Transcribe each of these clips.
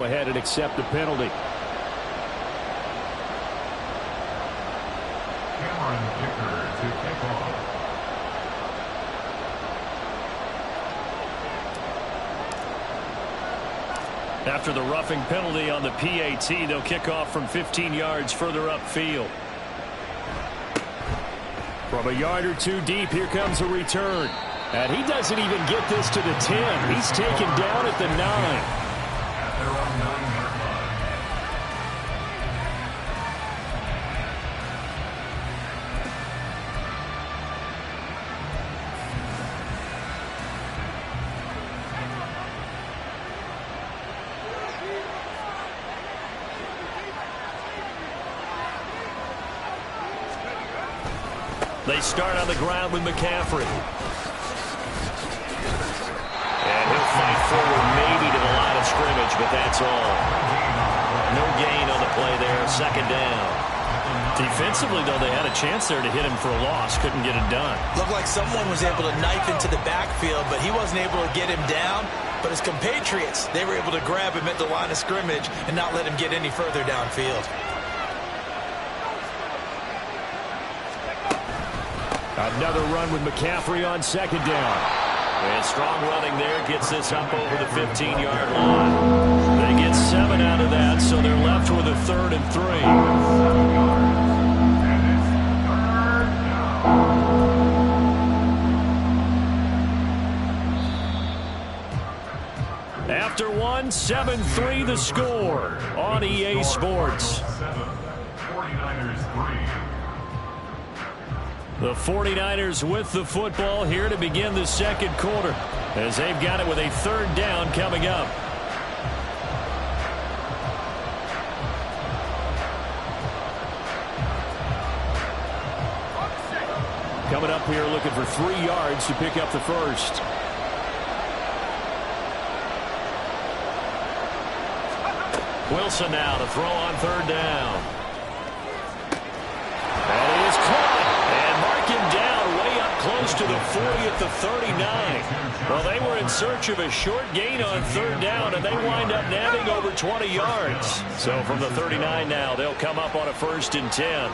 Go ahead and accept the penalty. After the roughing penalty on the PAT, they'll kick off from 15 yards further upfield. From a yard or two deep, here comes a return. And he doesn't even get this to the 10. He's taken down at the 9. They start on the ground with McCaffrey. And he'll fight forward maybe to the line of scrimmage, but that's all. No gain on the play there, second down. Defensively, though, they had a chance there to hit him for a loss. Couldn't get it done. Looked like someone was able to knife into the backfield, but he wasn't able to get him down. But his compatriots, they were able to grab him at the line of scrimmage and not let him get any further downfield. Another run with McCaffrey on second down. And strong running there gets this up over the 15-yard line. They get 7 out of that, so they're left with a 3rd and 3. After one, 7-3 the score on EA Sports. The 49ers with the football here to begin the second quarter, as they've got it with a 3rd down coming up. Coming up here looking for 3 yards to pick up the first. Wilson now to throw on 3rd down. That is caught. Down way up close to the 40 at the 39. Well, they were in search of a short gain on 3rd down, and they wind up nabbing over 20 yards. So from the 39 now, they'll come up on a 1st and 10.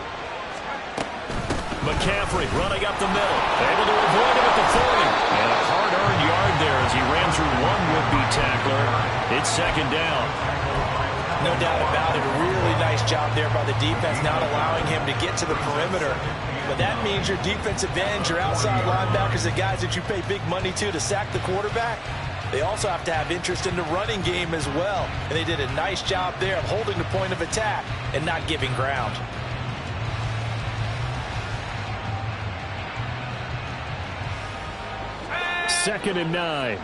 McCaffrey running up the middle, able to avoid him at the 40. And a hard-earned yard there as he ran through one would-be tackler. It's 2nd down. No doubt about it. A really nice job there by the defense, not allowing him to get to the perimeter. But that means your defensive ends, your outside linebackers, the guys that you pay big money to sack the quarterback, they also have to have interest in the running game as well. And they did a nice job there of holding the point of attack and not giving ground. Second and 9.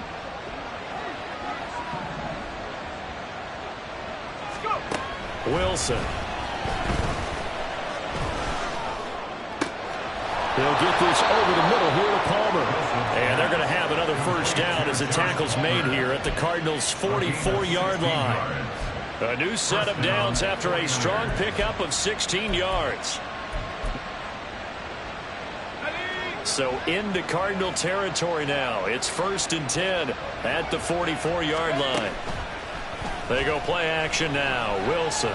Wilson. They'll get this over the middle here to Palmer. And they're going to have another 1st down as the tackle's made here at the Cardinals' 44-yard line. A new set of downs after a strong pickup of 16 yards. So into Cardinal territory now. It's 1st and 10 at the 44-yard line. They go play action now. Wilson.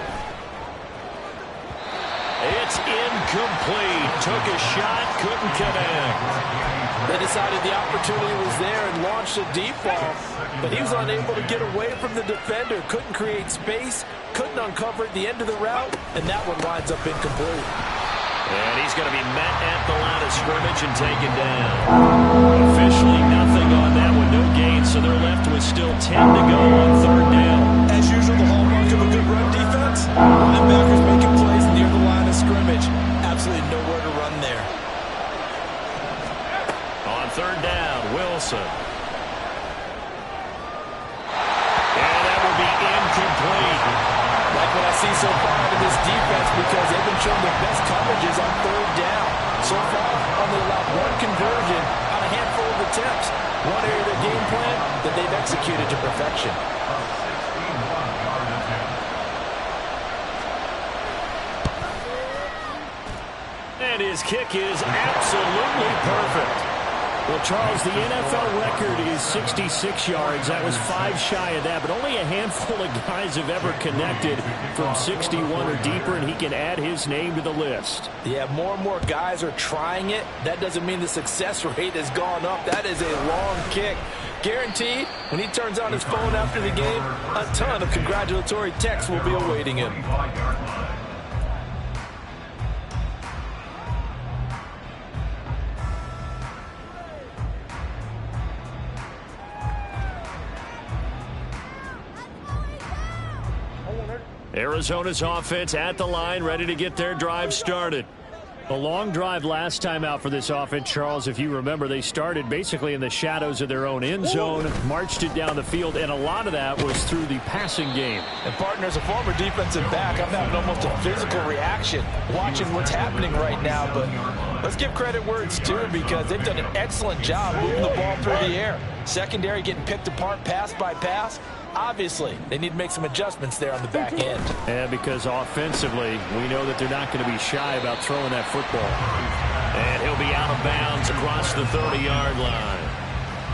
It's incomplete. Took a shot, couldn't connect. They decided the opportunity was there and launched a deep ball, but he was unable to get away from the defender. Couldn't create space, couldn't uncover at the end of the route, and that one winds up incomplete. And he's going to be met at the line of scrimmage and taken down. Officially nothing on that one, no gain, so they're left with still 10 to go on 3rd down. As usual, the hallmark of a good run defense, linebackers making plays near the line of scrimmage. Absolutely nowhere to run there. On 3rd down, Wilson. And that will be incomplete. Like what I see so far out of this defense, because they've been showing their best coverages on 3rd down. So far, only allowed 1 conversion on a handful of attempts. One area of their game plan that they've executed to perfection. And his kick is absolutely perfect. Well, Charles, the NFL record is 66 yards. That was 5 shy of that, but only a handful of guys have ever connected from 61 or deeper, and he can add his name to the list. Yeah, more and more guys are trying it. That doesn't mean the success rate has gone up. That is a long kick. Guaranteed, when he turns on his phone after the game, a ton of congratulatory texts will be awaiting him. Arizona's offense at the line, ready to get their drive started. A long drive last time out for this offense, Charles. If you remember, they started basically in the shadows of their own end zone, marched it down the field, and a lot of that was through the passing game. And partner, as a former defensive back, I'm having almost a physical reaction watching what's happening right now. But let's give credit where it's due, because they've done an excellent job moving the ball through the air. Secondary getting picked apart pass by pass. Obviously, they need to make some adjustments there on the back end. And because offensively, we know that they're not going to be shy about throwing that football. And he'll be out of bounds across the 30-yard line.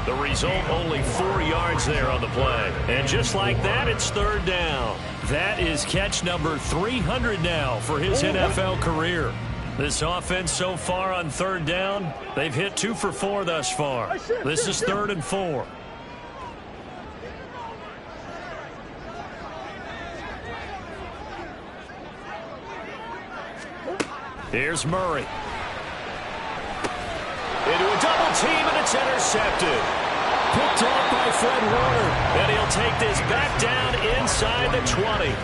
The result, only 4 yards there on the play. And just like that, it's third down. That is catch number 300 now for his NFL career. This offense so far on third down, they've hit 2 for 4 thus far. This is 3rd and 4. Here's Murray. Into a double team, and it's intercepted. Picked off by Fred Warner. And he'll take this back down inside the 20.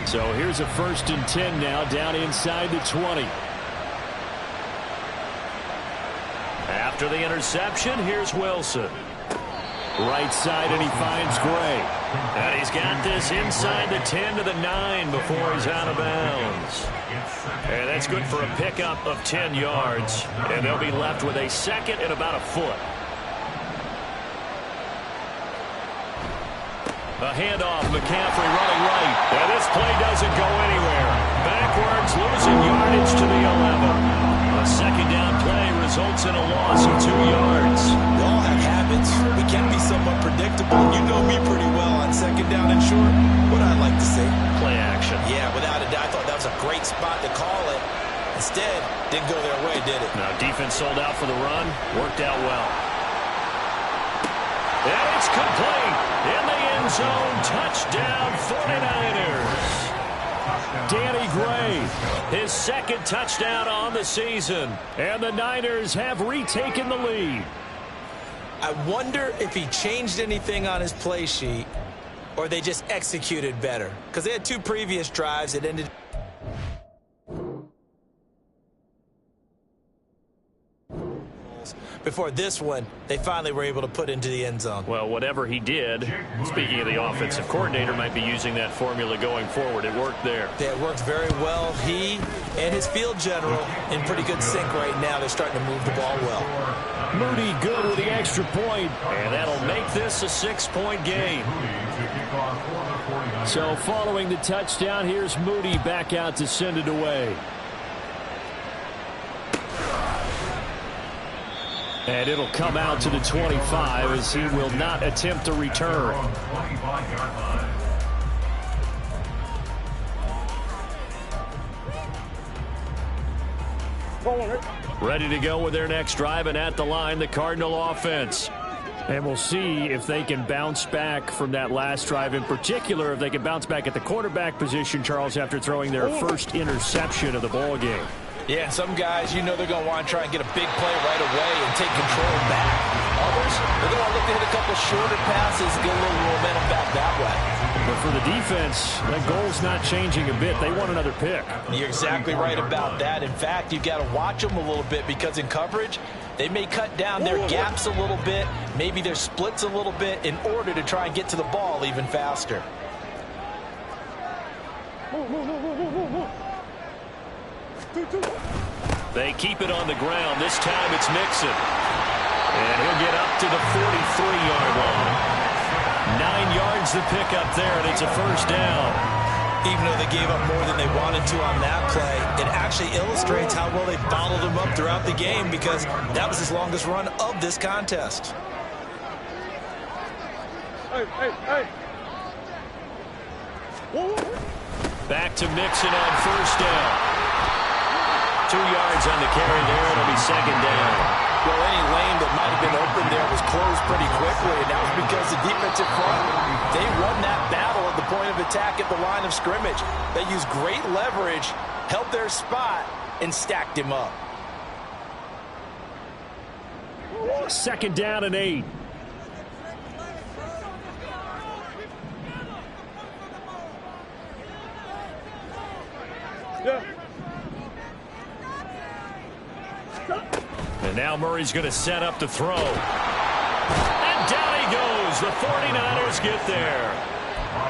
So here's a 1st and 10 now, down inside the 20. After the interception, here's Wilson. Right side, and he finds Gray. And he's got this inside the 10 to the 9 before he's out of bounds. And that's good for a pickup of 10 yards. And they'll be left with a 2nd and about a foot. A handoff, McCaffrey running right. And this play doesn't go anywhere. Backwards, losing yardage to the 11. A 2nd down play results in a loss of 2 yards. We all have habits. We can be somewhat predictable. You know me pretty well on 2nd down and short. What I'd like to say? Play action. Yeah, without a doubt. I thought that was a great spot to call it. Instead, didn't go their way, did it? Now, defense sold out for the run. Worked out well. And it's complete. In the end zone. Touchdown, 49ers. Danny Gray, his 2nd touchdown on the season. And the Niners have retaken the lead. I wonder if he changed anything on his play sheet or they just executed better. Because they had 2 previous drives that ended. Before this one, they finally were able to put into the end zone. Well, whatever he did, speaking of the offensive coordinator, might be using that formula going forward. It worked there. Yeah, it worked very well. He and his field general in pretty good sync right now. They're starting to move the ball well. Moody good with the extra point, and that'll make this a 6-point game. So following the touchdown, here's Moody back out to send it away. And it'll come out to the 25 as he will not attempt a return. Ready to go with their next drive, and at the line, the Cardinal offense. And we'll see if they can bounce back from that last drive. In particular, if they can bounce back at the quarterback position, Charles, after throwing their first interception of the ball game. Yeah, some guys, you know they're going to want to try and get a big play right away and take control back. Others, they're going to look to hit a couple shorter passes, get a little momentum back that way. But for the defense, that goal's not changing a bit. They want another pick. You're exactly right about that. In fact, you've got to watch them a little bit because in coverage, they may cut down their gaps a little bit, maybe their splits a little bit in order to try and get to the ball even faster. They keep it on the ground. This time it's Mixon. And he'll get up to the 43-yard line. 9 yards to pick up there, and it's a first down. Even though they gave up more than they wanted to on that play, it actually illustrates how well they bottled him up throughout the game, because that was his longest run of this contest. Back to Mixon on first down. 2 yards on the carry there. It'll be second down. Well, any lane that might have been open there was closed pretty quickly, and that was because the defensive front, they won that battle at the point of attack at the line of scrimmage. They used great leverage, held their spot, and stacked him up. Second down and 8. And now Murray's going to set up to throw. And down he goes. The 49ers get there.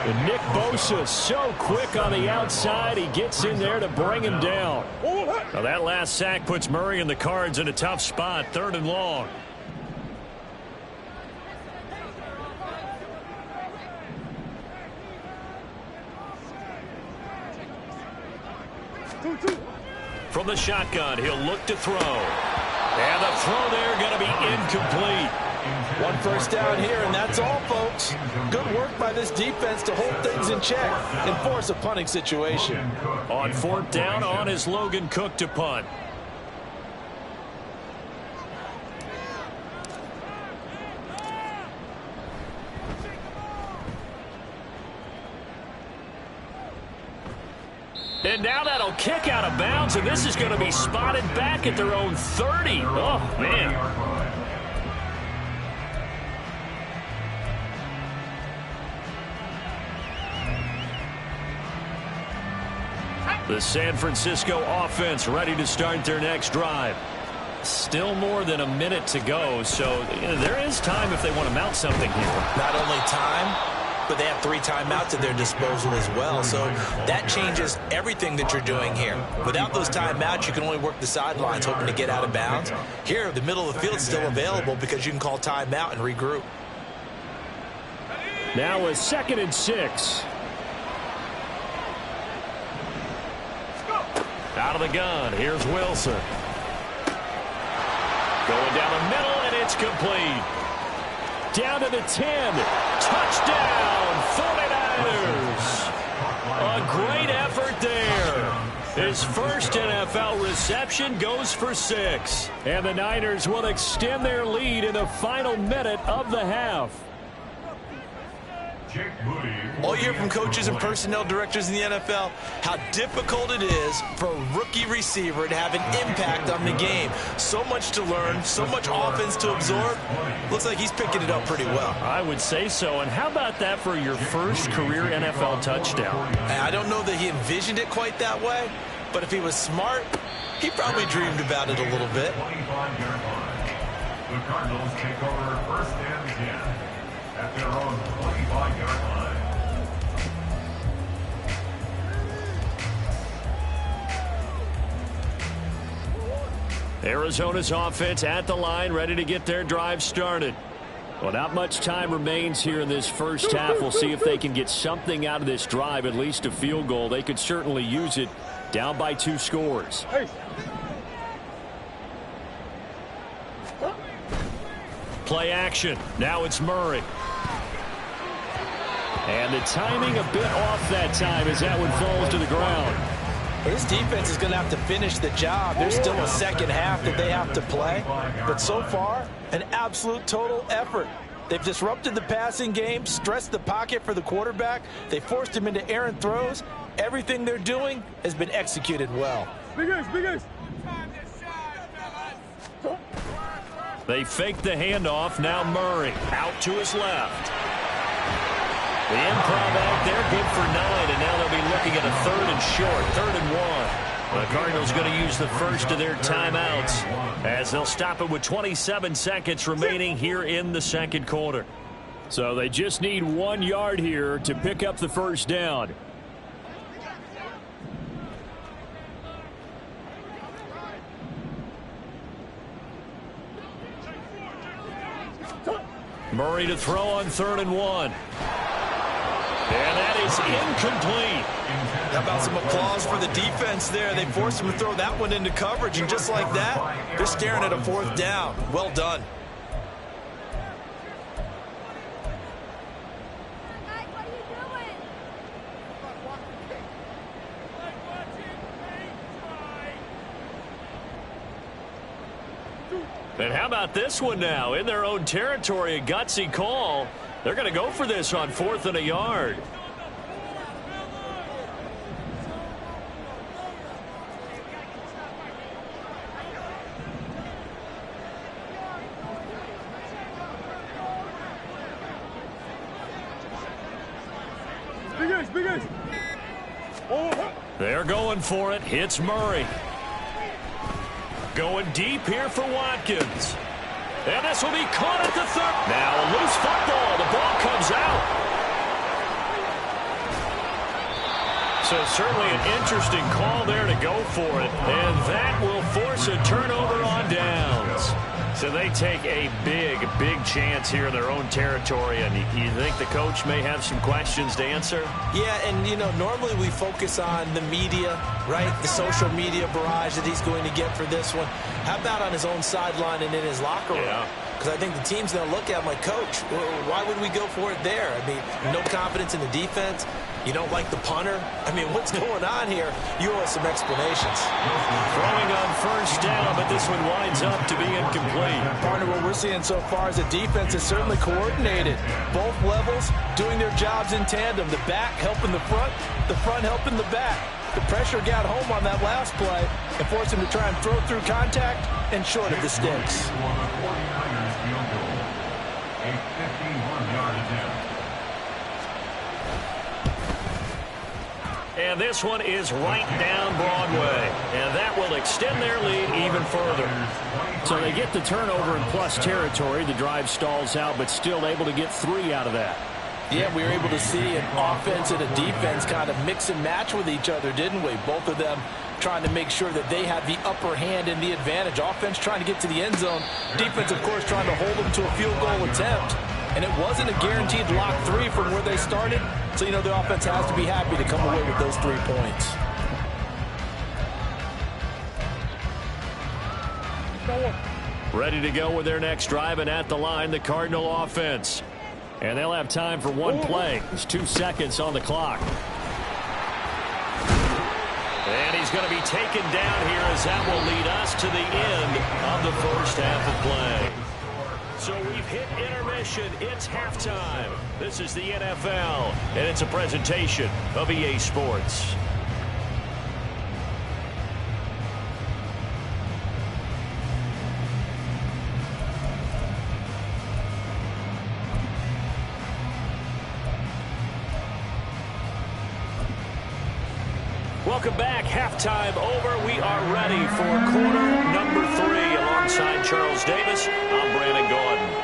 And Nick Bosa so quick on the outside. He gets in there to bring him down. Now that last sack puts Murray and the Cards in a tough spot. 3rd and long. From the shotgun, he'll look to throw. And the throw there going to be incomplete. 1 first down here, and that's all, folks. Good work by this defense to hold things in check and force a punting situation. On 4th down, on is Logan Cook to punt. And now that'll kick out of bounds, and this is going to be spotted back at their own 30. Oh, man. The San Francisco offense ready to start their next drive. Still more than a minute to go, so there is time if they want to mount something here. Not only time, but they have 3 timeouts at their disposal as well, so that changes everything that you're doing here. Without those timeouts, you can only work the sidelines hoping to get out of bounds. Here, the middle of the field is still available because you can call timeout and regroup. Now a 2nd and 6. Out of the gun, here's Wilson. Going down the middle, and it's complete. Down to the 10. Touchdown, 49ers. A great effort there. His first NFL reception goes for 6. And the Niners will extend their lead in the final minute of the half. All you hear from coaches and personnel directors in the NFL, how difficult it is for a rookie receiver to have an impact on the game. So much to learn, so much offense to absorb. Looks like he's picking it up pretty well. I would say so. And how about that for your first career NFL touchdown? I don't know that he envisioned it quite that way, but if he was smart, he probably dreamed about it a little bit. The Cardinals take over 1st and 10 at their own 25-yard line. Arizona's offense at the line, ready to get their drive started. Well, not much time remains here in this first half. We'll see if they can get something out of this drive, at least a field goal. They could certainly use it, down by 2 scores. Play action. Now it's Murray. And the timing a bit off that time as that one falls to the ground. This defense is going to have to finish the job. There's still a second half that they have to play. But so far, an absolute total effort. They've disrupted the passing game, stressed the pocket for the quarterback. They forced him into errant throws. Everything they're doing has been executed well. They fake the handoff. Now Murray out to his left. The improv act there, good for 9, and now they'll be looking at a 3rd and short, 3rd and 1. The Cardinals going to use the first of their timeouts as they'll stop it with 27 seconds remaining here in the second quarter. So they just need 1 yard here to pick up the first down. Murray to throw on 3rd and 1. And that is incomplete. How about some applause for the defense there? They forced him to throw that one into coverage, and just like that, they're staring at a 4th down. Well done. And how about this one now? In their own territory, a gutsy call. They're going to go for this on 4th and a yard. They're going for it. Hits Murray. Going deep here for Watkins. And this will be caught at the 3rd. Now a loose football. The ball comes out. So certainly an interesting call there to go for it. And that will force a turnover on downs. So they take a big chance here in their own territory. And you think the coach may have some questions to answer? Yeah, and, you know, normally we focus on the media, right? The social media barrage that he's going to get for this one. How about on his own sideline and in his locker room? Yeah. Because I think the team's going to look at him like, Coach, why would we go for it there? I mean, no confidence in the defense. You don't like the punter? I mean, what's going on here? You owe us some explanations. Throwing on 1st down, but this one winds up to be incomplete. Partner, what we're seeing so far is the defense is certainly coordinated. Both levels doing their jobs in tandem. The back helping the front helping the back. The pressure got home on that last play and forced him to try and throw through contact and short of the sticks. And this one is right down Broadway. And that will extend their lead even further. So they get the turnover in plus territory. The drive stalls out, but still able to get 3 out of that. Yeah, we were able to see an offense and a defense kind of mix and match with each other, didn't we? Both of them trying to make sure that they had the upper hand and the advantage. Offense trying to get to the end zone. Defense, of course, trying to hold them to a field goal attempt. And it wasn't a guaranteed lock 3 from where they started. So, you know, the offense has to be happy to come away with those 3 points. Ready to go with their next drive, and at the line, the Cardinal offense. And they'll have time for one play. There's 2 seconds on the clock. And he's going to be taken down here as that will lead us to the end of the first half of play. So we've hit intermission. It's halftime. This is the NFL, and it's a presentation of EA Sports. Welcome back. Halftime over. We are ready for quarter number 3. Alongside Charles Davis, I'm Brandon Gordon.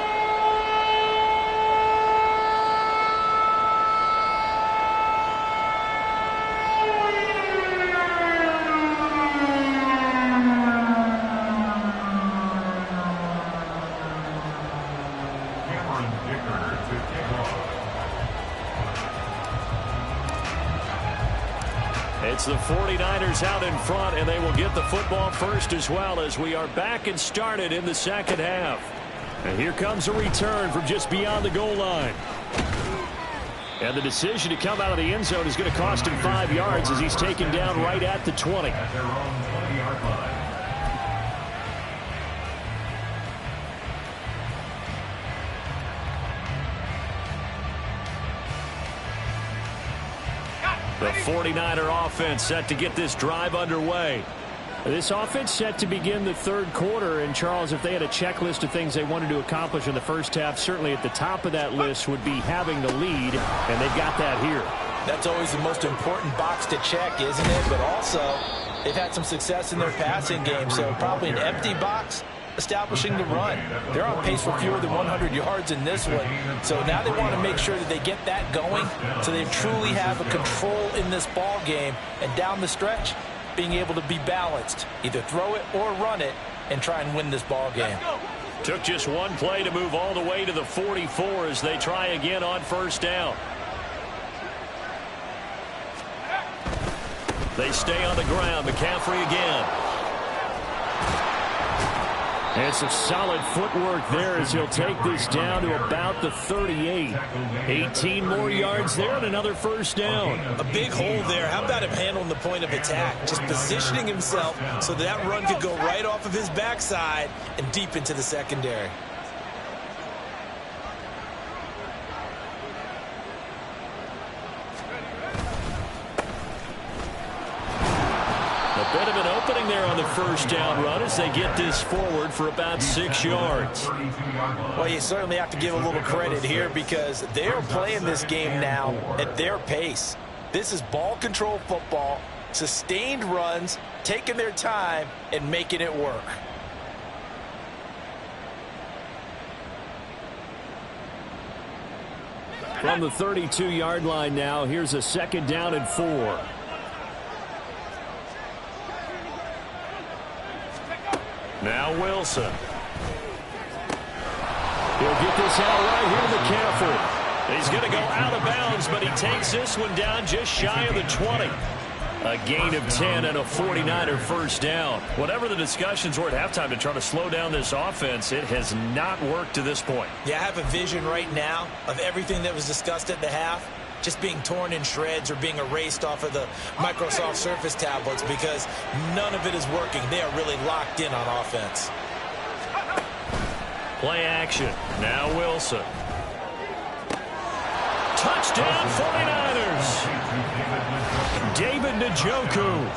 It's the 49ers out in front, and they will get the football first as well as we are back and started in the second half. And here comes a return from just beyond the goal line. And the decision to come out of the end zone is going to cost him 5 yards as he's taken down right at the 20. At their own 20-yard line. The 49er offense set to get this drive underway. This offense set to begin the 3rd quarter. And, Charles, if they had a checklist of things they wanted to accomplish in the first half, certainly at the top of that list would be having the lead, and they've got that here. That's always the most important box to check, isn't it? But also, they've had some success in their passing game, so probably an empty box establishing the run. They're on pace for fewer than 100 yards in this one. So now they want to make sure that they get that going so they truly have a control in this ball game. And down the stretch, being able to be balanced. Either throw it or run it and try and win this ball game. Took just one play to move all the way to the 44 as they try again on first down. They stay on the ground. McCaffrey again. And some solid footwork there as he'll take this down to about the 38. 18 more yards there and another first down. A big hole there. How about him handling the point of attack? Just positioning himself so that run could go right off of his backside and deep into the secondary. A bit of an opening there on the first down run as they get this forward for about 6 yards. Well, you certainly have to give a little credit here because they're playing this game now at their pace. This is ball control football, sustained runs, taking their time and making it work. From the 32-yard line now, here's a second down and 4. Now Wilson. He'll get this out right here to McCaffrey. He's going to go out of bounds, but he takes this one down just shy of the 20. A gain of 10 and a 49er first down. Whatever the discussions were at halftime to try to slow down this offense, it has not worked to this point. Yeah, I have a vision right now of everything that was discussed at the half just being torn in shreds or being erased off of the Microsoft Surface tablets because none of it is working. They are really locked in on offense. Play action. Now Wilson. Touchdown 49ers. David Njoku.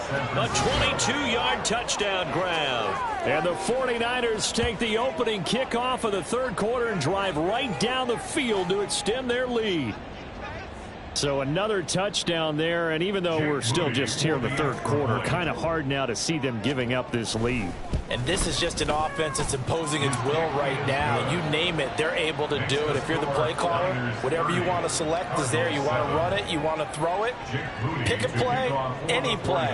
A 22-yard touchdown grab. And the 49ers take the opening kickoff of the third quarter and drive right down the field to extend their lead. So another touchdown there, and even though we're still just here in the third quarter, kind of hard now to see them giving up this lead. And this is just an offense that's imposing its will right now. You name it, they're able to do it. If you're the play caller, whatever you want to select is there. You want to run it, you want to throw it, pick a play, any play.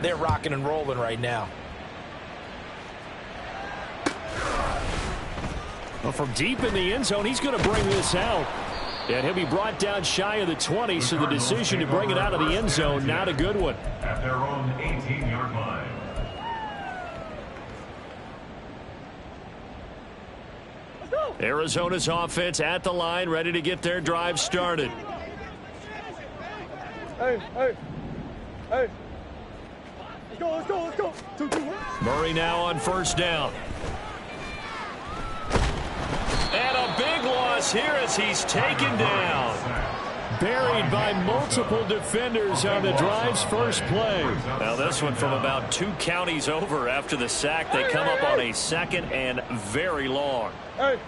They're rocking and rolling right now. Well, from deep in the end zone, he's going to bring this out. And he'll be brought down shy of the 20, so the decision to bring it out of the end zone, not a good one. At their own 18-yard line. Arizona's offense at the line, ready to get their drive started. Hey. Let's go. 2-2. Murray now on first down. And a big loss here as he's taken down. Buried by multiple defenders on the drive's first play. Now this one from about 2 counties over after the sack. They come up on a second and very long. Hey.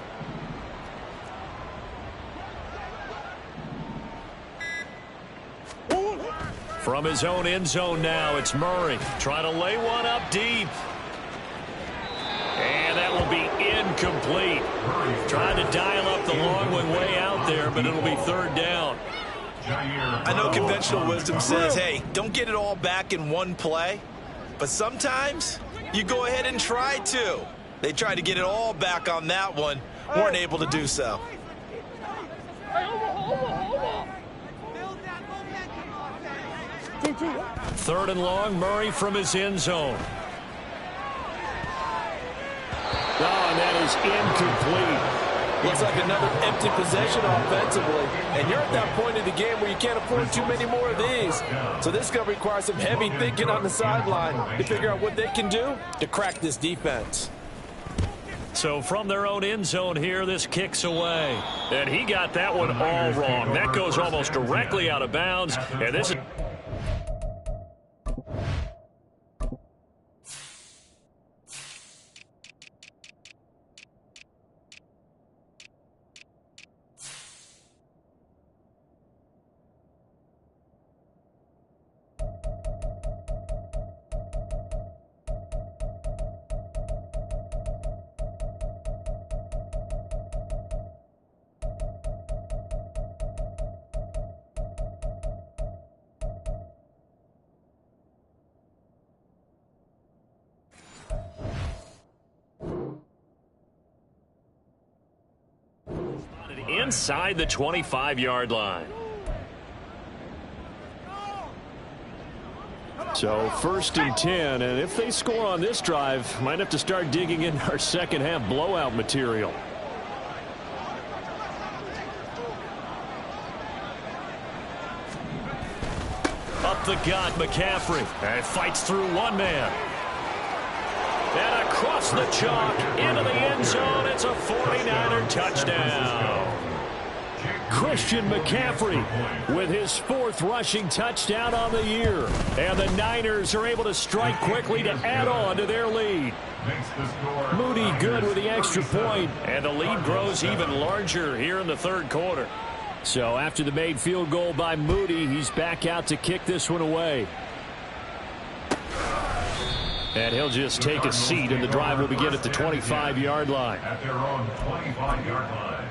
From his own end zone now, it's Murray trying to lay one up deep. And that will be incomplete. Trying to dial up the long one way out there, but it'll be third down. I know conventional wisdom says, hey, don't get it all back in one play. But sometimes you go ahead and try to. They tried to get it all back on that one. Weren't able to do so. Third and long, Murray from his end zone. Oh, and that is incomplete. Looks like another empty possession offensively. And you're at that point in the game where you can't afford too many more of these. So this is going to require some heavy thinking on the sideline to figure out what they can do to crack this defense. So from their own end zone here, this kicks away. And he got that one all wrong. That goes almost directly out of bounds. And this is... inside the 25-yard line. So 1st and 10, and if they score on this drive, might have to start digging in our second half blowout material. Up the gut, McCaffrey. And fights through one man. And across the chalk into the end zone. It's a 49er touchdown. Christian McCaffrey with his 4th rushing touchdown on the year. And the Niners are able to strike quickly to add on to their lead. Moody good with the extra point. And the lead grows even larger here in the 3rd quarter. So after the made field goal by Moody, he's back out to kick this one away. And he'll just take a seat, and the drive will begin at the 25-yard line. At their own 25-yard line.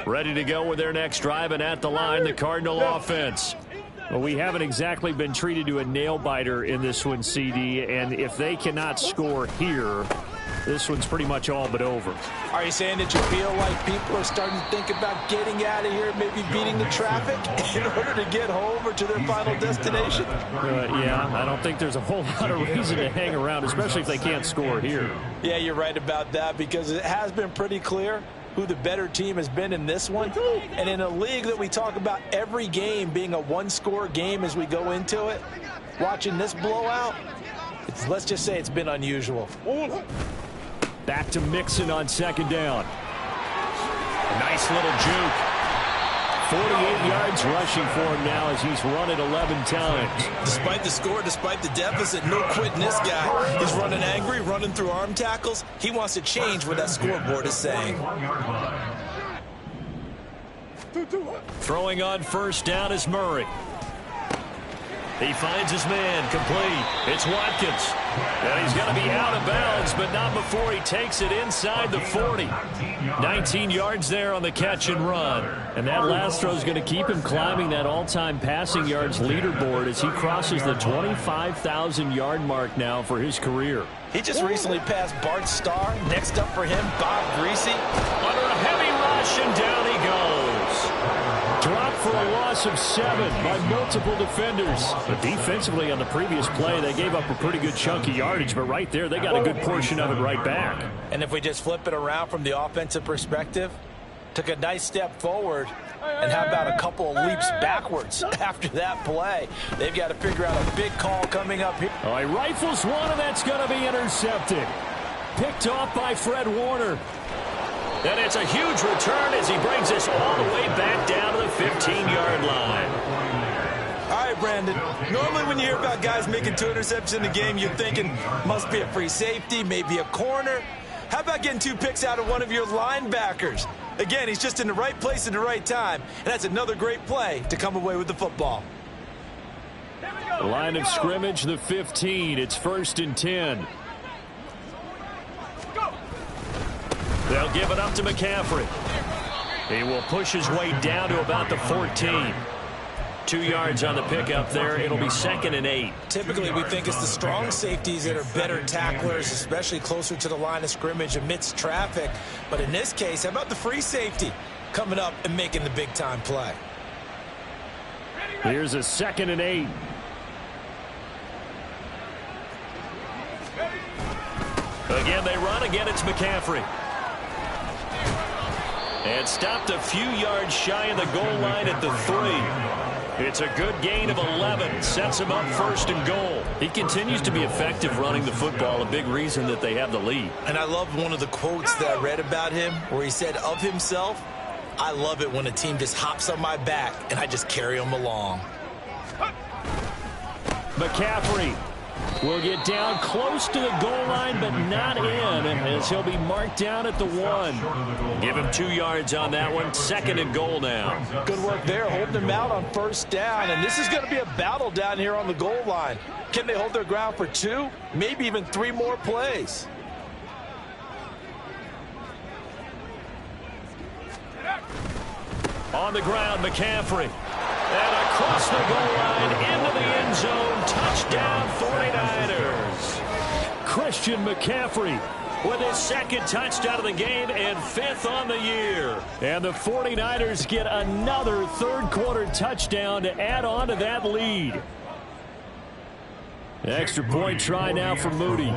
Ready to go with their next drive, and at the line, the Cardinal offense. Well, we haven't exactly been treated to a nail-biter in this one, CD, and if they cannot score here, this one's pretty much all but over. Are you saying that you feel like people are starting to think about getting out of here, maybe beating the traffic in order to get home or to their final destination? Yeah, I don't think there's a whole lot of reason to hang around, especially if they can't score here. Yeah, you're right about that, because it has been pretty clear who the better team has been in this one. And in a league that we talk about every game being a one-score game as we go into it, watching this blowout, let's just say it's been unusual. Back to Mixon on 2nd down. Nice little juke. 48 yards rushing for him now as he's run it 11 times. Despite the score, despite the deficit, no quitting this guy. He's running angry, running through arm tackles. He wants to change what that scoreboard is saying. Throwing on 1st down is Murray. He finds his man, complete. It's Watkins. And he's going to be out of bounds, but not before he takes it inside the 40. 19 yards there on the catch and run. And that last throw is going to keep him climbing that all-time passing yards leaderboard as he crosses the 25,000-yard mark now for his career. He just recently passed Bart Starr. Next up for him, Bob Greasy. Under a heavy rush, and down he goes. Dropped for a loss of 7 by multiple defenders. But defensively on the previous play, they gave up a pretty good chunk of yardage, but right there, they got a good portion of it right back. And if we just flip it around from the offensive perspective, took a nice step forward, and how about a couple of leaps backwards after that play? They've got to figure out a big call coming up here. Oh, he rifles one, and that's going to be intercepted. Picked off by Fred Warner. And it's a huge return as he brings us all the way back down to the 15-yard line. All right, Brandon. Normally when you hear about guys making 2 interceptions in a game, you're thinking must be a free safety, maybe a corner. How about getting 2 picks out of one of your linebackers? Again, he's just in the right place at the right time, and that's another great play to come away with the football. The line of scrimmage, the 15. It's 1st and 10. They'll give it up to McCaffrey. He will push his way down to about the 14. 2 yards on the pickup there. It'll be 2nd and 8. Typically, we think it's the strong safeties that are better tacklers, especially closer to the line of scrimmage amidst traffic. But in this case, how about the free safety coming up and making the big-time play? Here's a 2nd and 8. Again, they run. Again, it's McCaffrey. And stopped a few yards shy of the goal line at the 3. It's a good gain of 11. Sets him up 1st and goal. He continues to be effective running the football, a big reason that they have the lead. And I love one of the quotes that I read about him where he said of himself, "I love it when a team just hops on my back and I just carry them along." McCaffrey will get down close to the goal line, but not in, as he'll be marked down at the 1. Give him 2 yards on that one. 2nd and goal now. Good work there, holding them out on 1st down. And this is going to be a battle down here on the goal line. Can they hold their ground for 2, maybe even 3 more plays? On the ground, McCaffrey. And across the goal line, into the end zone. Touchdown, 49ers. Christian McCaffrey With his second touchdown of the game and 5th on the year. And the 49ers get another third-quarter touchdown to add on to that lead. Extra point try now for Moody.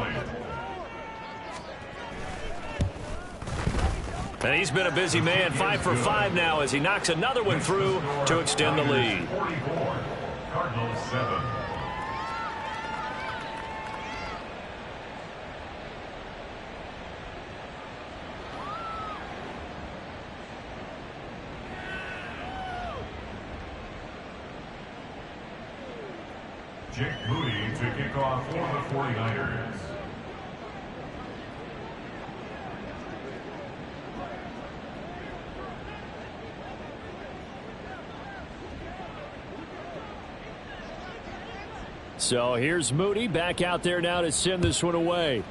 And he's been a busy man, 5 for 5 now as he knocks another one through to extend the lead. 44, Cardinals 7. Jake Moody to kick off for the 49ers. So here's Moody back out there now to send this one away.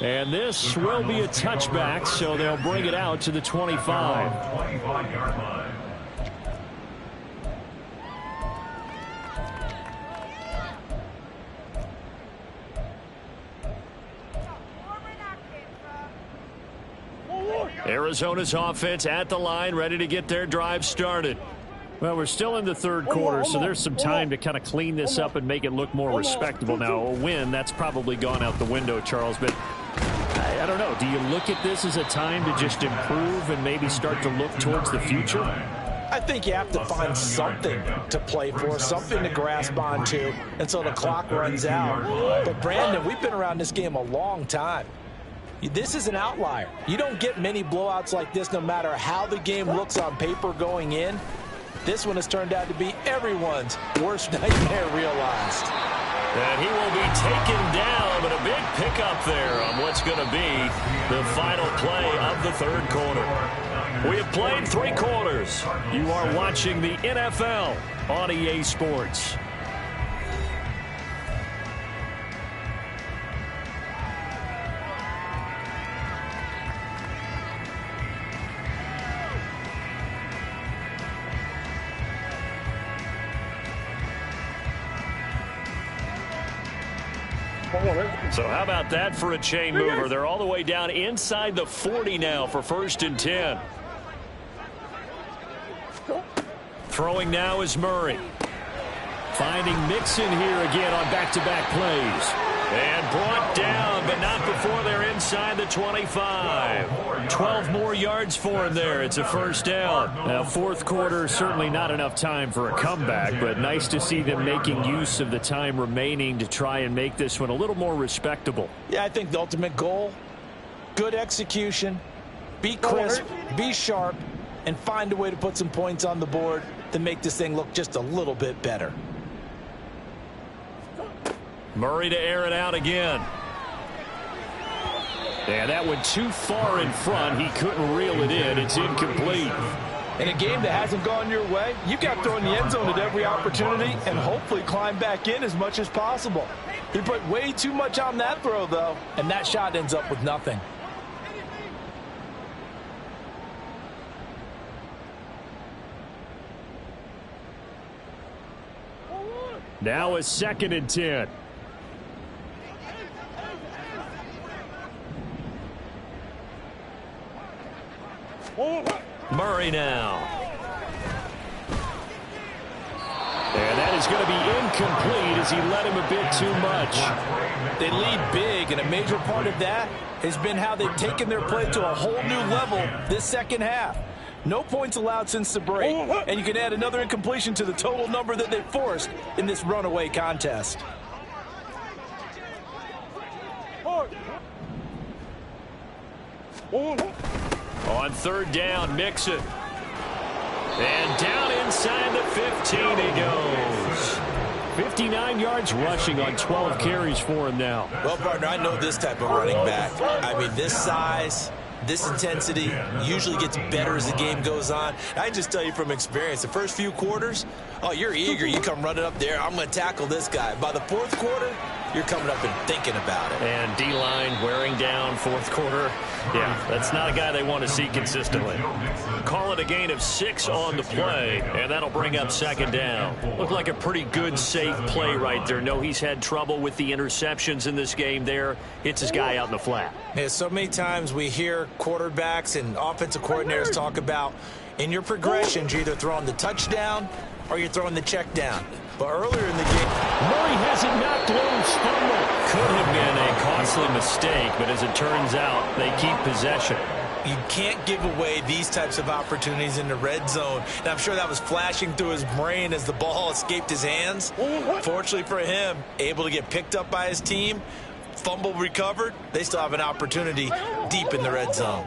And this will be a touchback, so they'll bring it out to the 25. 25-yard line. Arizona's offense at the line, ready to get their drive started. Well, we're still in the third quarter, so there's some time to kind of clean this up and make it look more respectable. Now, a win, that's probably gone out the window, Charles, but I don't know. Do you look at this as a time to just improve and maybe start to look towards the future? I think you have to find something to play for, something to grasp onto until the clock runs out. But, Brandon, we've been around this game a long time. This is an outlier. You don't get many blowouts like this no matter how the game looks on paper going in. This one has turned out to be everyone's worst nightmare realized. And he will be taken down, but a big pickup there on what's going to be the final play of the third quarter. We have played 3 quarters. You are watching the NFL on EA Sports. So how about that for a chain mover? They're all the way down inside the 40 now for 1st and 10. Throwing now is Murray. Finding Mixon here again on back-to-back plays. And brought down, but not before they're inside the 25. 12 more yards for him there. It's a first down. Now, fourth quarter, certainly not enough time for a comeback, but nice to see them making use of the time remaining to try and make this one a little more respectable. Yeah, I think the ultimate goal, good execution, be crisp, be sharp, and find a way to put some points on the board to make this thing look just a little bit better. Murray to air it out again. Yeah, that went too far in front. He couldn't reel it in. It's incomplete. In a game that hasn't gone your way, you've got to throw in the end zone at every opportunity and hopefully climb back in as much as possible. He put way too much on that throw, though, and that shot ends up with nothing. Now a 2nd and 10. Murray now. And that is going to be incomplete as he led him a bit too much. They lead big, and a major part of that has been how they've taken their play to a whole new level this second half. No points allowed since the break, and you can add another incompletion to the total number that they forced in this runaway contest. On 3rd down, Mixon. And down inside the 15 he goes. 59 yards rushing on 12 carries for him now. Well, partner, I know this type of running back. I mean, this size, this intensity usually gets better as the game goes on. I just tell you from experience, the first few quarters, oh, you're eager. You come running up there. I'm going to tackle this guy. By the 4th quarter, you're coming up and thinking about it. And D-line wearing down fourth quarter. Yeah, that's not a guy they want to see consistently. Call it a gain of 6 on the play, and that'll bring up second down. Looked like a pretty good, safe play right there. No, he's had trouble with the interceptions in this game there. Hits his guy out in the flat. Yeah, so many times we hear quarterbacks and offensive coordinators talk about in your progressions, you're either throwing the touchdown or you're throwing the check down. But earlier in the game, Murray has it knocked loose. Fumble. Could have been a costly mistake, but as it turns out, they keep possession. you can't give away these types of opportunities in the red zone. And I'm sure that was flashing through his brain as the ball escaped his hands. Fortunately for him, able to get picked up by his team, fumble recovered. They still have an opportunity deep in the red zone.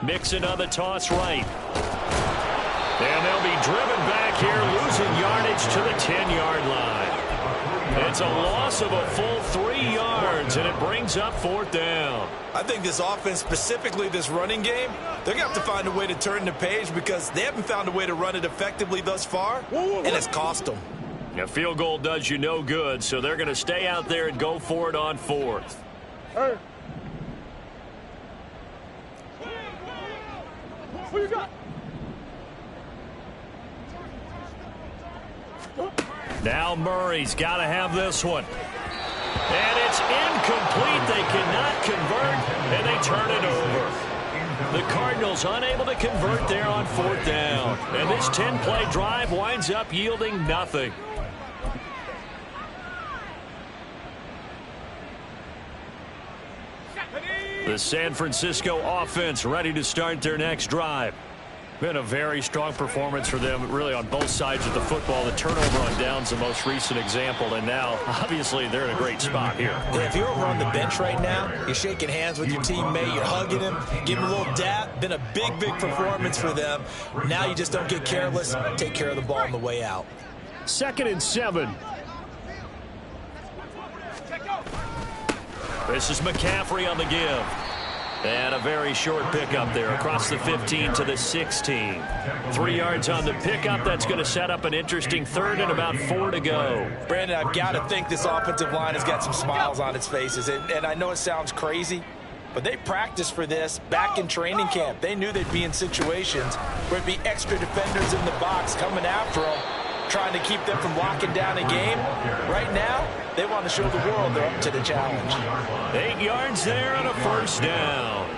Mixon on the toss right. And they'll be driven back here, losing yardage to the 10-yard line. It's a loss of a full 3 yards, and it brings up fourth down. I think this offense, specifically this running game, they're going to have to find a way to turn the page because they haven't found a way to run it effectively thus far, and it's cost them. A field goal does you no good, so they're going to stay out there and go for it on fourth. Hey. Who you got? Now Murray's got to have this one. And it's incomplete. They cannot convert, and they turn it over. The Cardinals unable to convert there on fourth down. And this 10-play drive winds up yielding nothing. The San Francisco offense ready to start their next drive. Been a very strong performance for them, really, on both sides of the football. The turnover on downs, the most recent example, and now, obviously, they're in a great spot here. Yeah, if you're over on the bench right now, you're shaking hands with your teammate, you're hugging him, giving him a little dap. Been a big, big performance for them. Now you just don't get careless, take care of the ball on the way out. 2nd and 7. This is McCaffrey on the give. And a very short pickup there across the 15 to the 16. 3 yards on the pickup. That's going to set up an interesting third and about 4 to go. Brandon, I've got to think this offensive line has got some smiles on its faces. And I know it sounds crazy, but they practiced for this back in training camp. They knew they'd be in situations where it'd be extra defenders in the box coming after them, trying to keep them from locking down a game. Right now, they want to show the world they're up to the challenge. 8 yards there and a first down.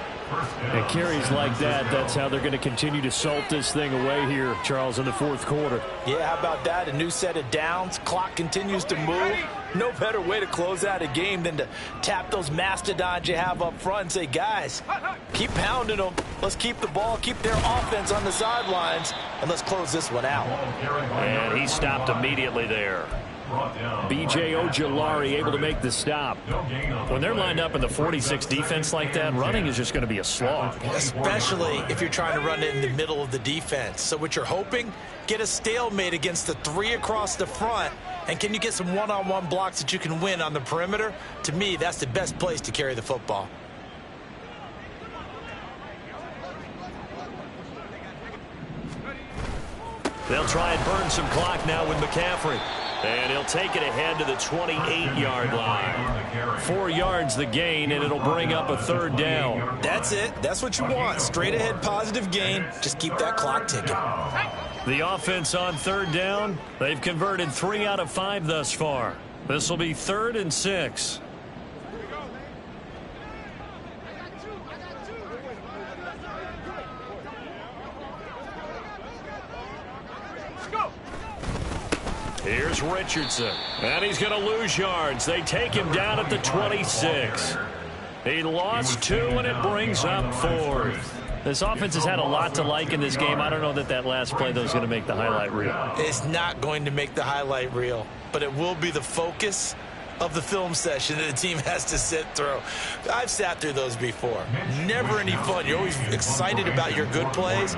And carries like that, that's how they're going to continue to salt this thing away here, Charles, in the fourth quarter. Yeah, how about that? A new set of downs. Clock continues to move. No better way to close out a game than to tap those mastodons you have up front and say, guys, keep pounding them. Let's keep the ball, keep their offense on the sidelines, and let's close this one out. And he stopped immediately there. B.J. Ojulari able to make the stop. When they're lined up in the 46 defense like that, running is just going to be a slog. Especially if you're trying to run it in the middle of the defense. So what you're hoping, get a stalemate against the 3 across the front. And can you get some one-on-one blocks that you can win on the perimeter? To me, that's the best place to carry the football. They'll try and burn some clock now with McCaffrey. And he'll take it ahead to the 28-yard line. 4 yards the gain, and it'll bring up a third down. That's it. That's what you want. Straight ahead positive gain. Just keep that clock ticking. The offense on third down, they've converted 3 out of 5 thus far. This will be 3rd and 6. Here's Richardson, and he's going to lose yards. They take him down at the 26. He lost 2, and it brings up 4th. This offense has had a lot to like in this game. I don't know that last play, though, is going to make the highlight reel. It's not going to make the highlight reel, but it will be the focus of the film session that the team has to sit through. I've sat through those before. Never any fun. You're always excited about your good plays,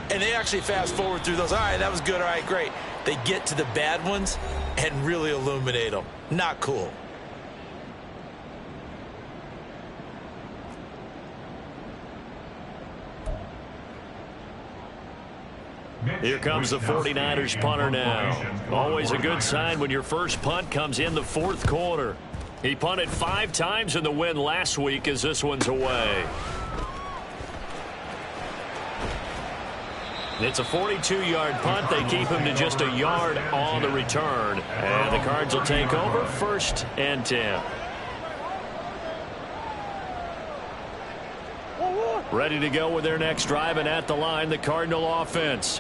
and they actually fast forward through those. All right, that was good. All right, great. They get to the bad ones and really illuminate them. Not cool. Here comes the 49ers punter now. Always a good sign when your first punt comes in the fourth quarter. He punted 5 times in the win last week as this one's away. It's a 42-yard punt. They keep him to just a yard on the return. And the Cards will take over 1st and 10. Ready to go with their next drive, and at the line, the Cardinal offense.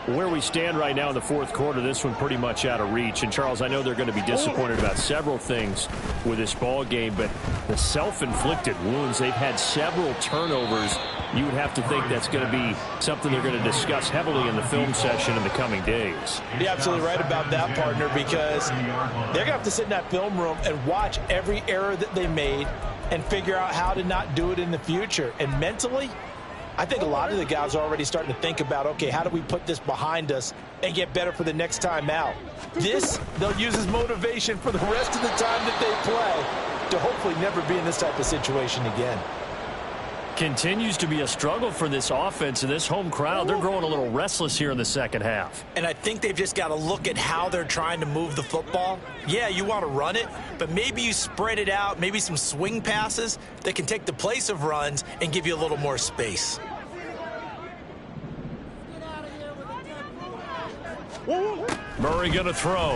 Where we stand right now in the fourth quarter, this one pretty much out of reach. And, Charles, I know they're going to be disappointed about several things with this ball game, but the self-inflicted wounds, they've had several turnovers. You would have to think that's going to be something they're going to discuss heavily in the film session in the coming days. You're absolutely right about that, partner, because they're going to have to sit in that film room and watch every error that they made and figure out how to not do it in the future. And mentally, I think a lot of the guys are already starting to think about, okay, how do we put this behind us and get better for the next time out? This, they'll use as motivation for the rest of the time that they play to hopefully never be in this type of situation again. Continues to be a struggle for this offense, and this home crowd, they're growing a little restless here in the second half. And I think they've just got to look at how they're trying to move the football. Yeah, you want to run it, but maybe you spread it out, maybe some swing passes that can take the place of runs and give you a little more space. Murray going to throw.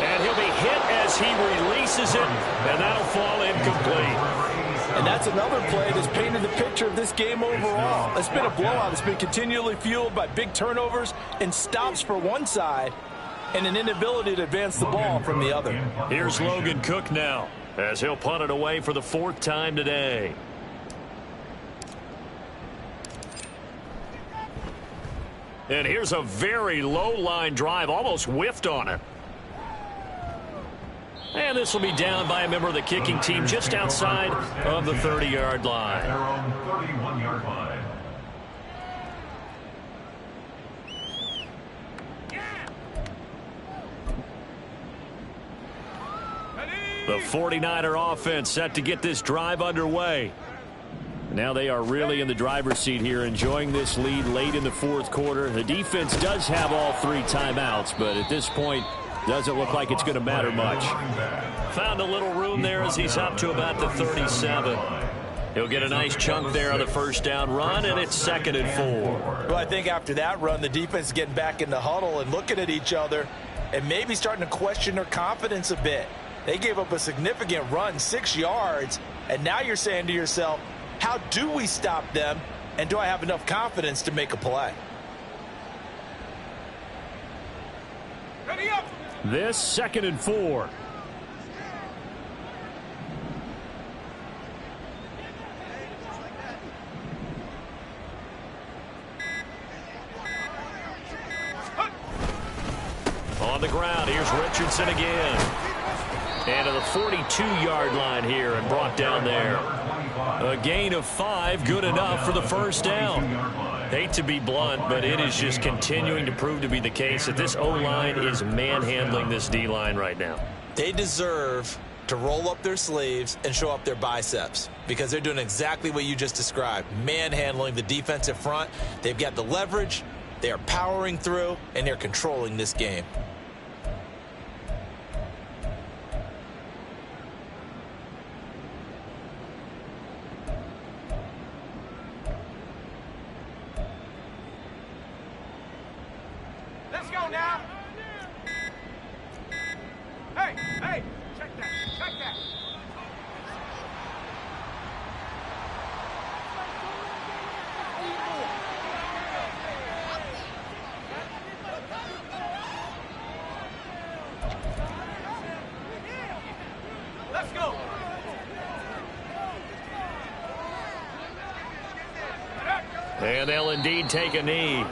And he'll be hit as he releases it, and that'll fall incomplete. And that's another play that's painted the picture of this game overall. It's been a blowout. It's been continually fueled by big turnovers and stops for one side and an inability to advance the ball from the other. Here's Logan Cook now as he'll punt it away for the 4th time today. And here's a very low line drive, almost whiffed on it. And this will be down by a member of the kicking team just outside of the 30-yard line. Their own 31-yard line. The 49er offense set to get this drive underway. Now they are really in the driver's seat here, enjoying this lead late in the fourth quarter. The defense does have all 3 timeouts, but at this point, doesn't look like it's going to matter much. Found a little room there as he's up to about the 37. He'll get a nice chunk there on the first down run, and it's 2nd and 4. Well, I think after that run, the defense is getting back in the huddle and looking at each other and maybe starting to question their confidence a bit. They gave up a significant run, 6 yards, and now you're saying to yourself, how do we stop them, and do I have enough confidence to make a play? Ready up! This 2nd and 4. On the ground, here's Richardson again. And to the 42-yard line here and brought down there. A gain of 5, good enough for the first down. Hate to be blunt, but it is just continuing to prove to be the case that this O-line is manhandling this D-line right now. They deserve to roll up their sleeves and show up their biceps because they're doing exactly what you just described, manhandling the defensive front. They've got the leverage, they are powering through, and they're controlling this game. Let's go now. Hey, hey, check that, check that. Let's go. And they'll indeed take a knee.